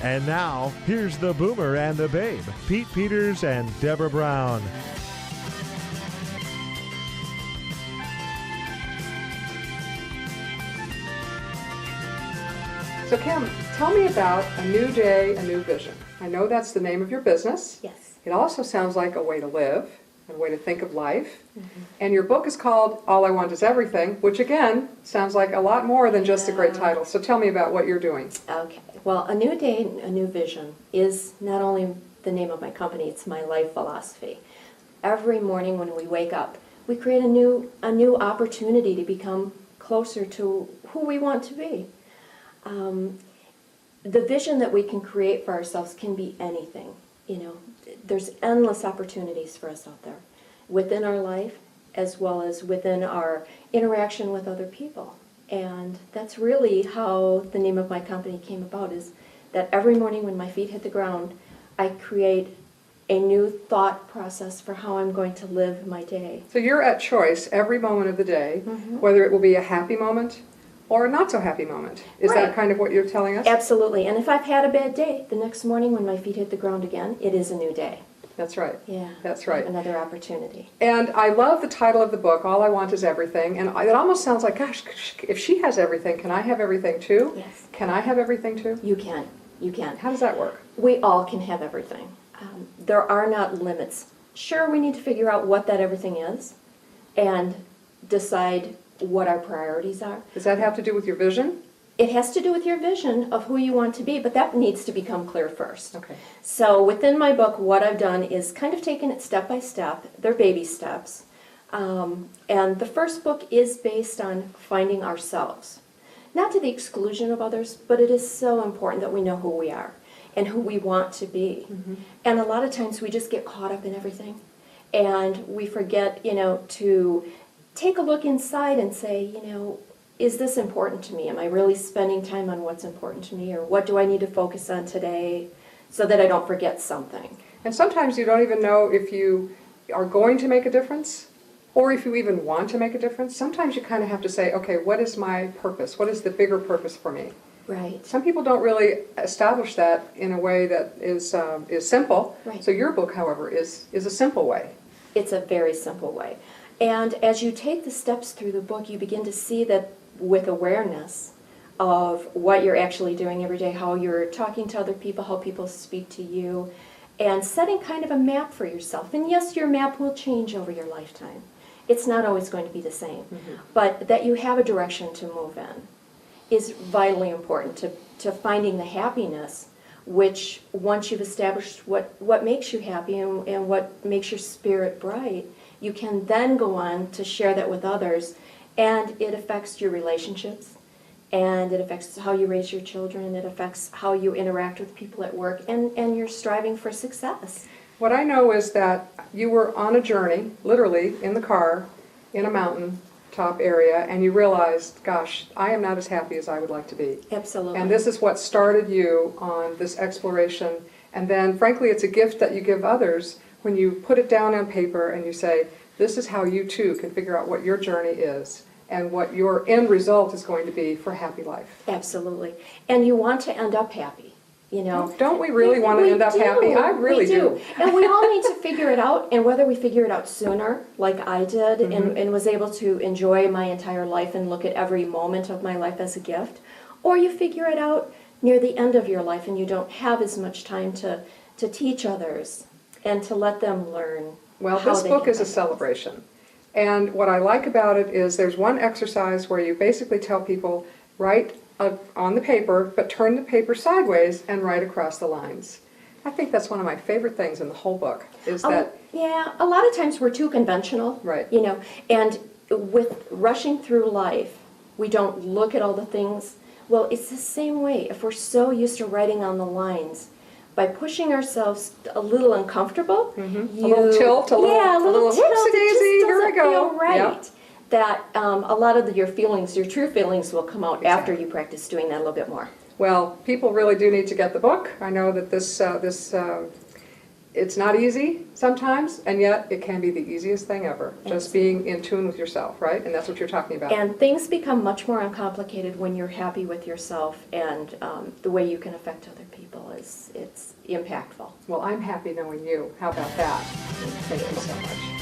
And now, here's the Boomer and the Babe, Pete Peters and Deborah Brown. So Kim, tell me about A New Day, A New Vision. I know that's the name of your business. Yes. It also sounds like a way to live, a way to think of life. Mm-hmm. And your book is called All I Want Is Everything, which again, sounds like a lot more than just a great title. So tell me about what you're doing. Okay. Well, A New Day, A New Vision is not only the name of my company, it's my life philosophy. Every morning when we wake up, we create a new opportunity to become closer to who we want to be. The vision that we can create for ourselves can be anything. You know, there's endless opportunities for us out there within our life as well as within our interaction with other people. And that's really how the name of my company came about, is that every morning when my feet hit the ground, I create a new thought process for how I'm going to live my day. So you're at choice every moment of the day, Mm-hmm. whether it will be a happy moment or a not so happy moment. Is Right. that kind of what you're telling us? Absolutely. And if I've had a bad day, the next morning when my feet hit the ground again, it is a new day. That's right. Yeah. That's right. Another opportunity. And I love the title of the book, All I Want Is Everything. And it almost sounds like, gosh, if she has everything, can I have everything too? Yes. Can I have everything too? You can. You can. How does that work? We all can have everything. There are not limits. Sure, we need to figure out what that everything is and decide what our priorities are. Does that have to do with your vision? It has to do with your vision of who you want to be, but that needs to become clear first. Okay. So within my book, what I've done is kind of taken it step by step. They're baby steps. And the first book is based on finding ourselves. Not to the exclusion of others, but it is so important that we know who we are and who we want to be. Mm-hmm. And a lot of times we just get caught up in everything. And we forget, to take a look inside and say, is this important to me? Am I really spending time on what's important to me? Or what do I need to focus on today so that I don't forget something? And sometimes you don't even know if you are going to make a difference or if you even want to make a difference. Sometimes you kind of have to say, okay, what is my purpose? What is the bigger purpose for me? Right. Some people don't really establish that in a way that is simple. Right. So your book, however, is a simple way. It's a very simple way. And as you take the steps through the book, you begin to see that with awareness of what you're actually doing every day, how you're talking to other people, how people speak to you, and setting kind of a map for yourself. And yes, your map will change over your lifetime. It's not always going to be the same. Mm-hmm. But that you have a direction to move in is vitally important to finding the happiness, which once you've established what makes you happy and what makes your spirit bright, you can then go on to share that with others, and it affects your relationships, and it affects how you raise your children, it affects how you interact with people at work, and you're striving for success. What I know is that you were on a journey, literally, in the car, in a mountain top area, and you realized, gosh, I am not as happy as I would like to be. Absolutely. And this is what started you on this exploration. And then, frankly, it's a gift that you give others when you put it down on paper and you say, this is how you too can figure out what your journey is and what your end result is going to be for a happy life. Absolutely. And you want to end up happy, Don't we really want to end up happy? I really do. And we all need to figure it out, and whether we figure it out sooner, like I did, and was able to enjoy my entire life and look at every moment of my life as a gift, or you figure it out near the end of your life and you don't have as much time to teach others and to let them learn. Well, this book is a celebration. And what I like about it is there's one exercise where you basically tell people, write on the paper, but turn the paper sideways and write across the lines. I think that's one of my favorite things in the whole book, is that... Yeah, a lot of times we're too conventional. Right. And with rushing through life, we don't look at all the things. Well, it's the same way. If we're so used to writing on the lines, by pushing ourselves a little uncomfortable, a little tilt, a little tilt, whoopsie-daisy, here I go. Feel right. Yep. That a lot of your feelings, your true feelings, will come out after you practice doing that a little bit more. Well, people really do need to get the book. I know that this it's not easy sometimes, and yet it can be the easiest thing ever. Just being in tune with yourself, right? And that's what you're talking about. And things become much more uncomplicated when you're happy with yourself, and the way you can affect other people it's impactful. Well, I'm happy knowing you. How about that? Thank you so much.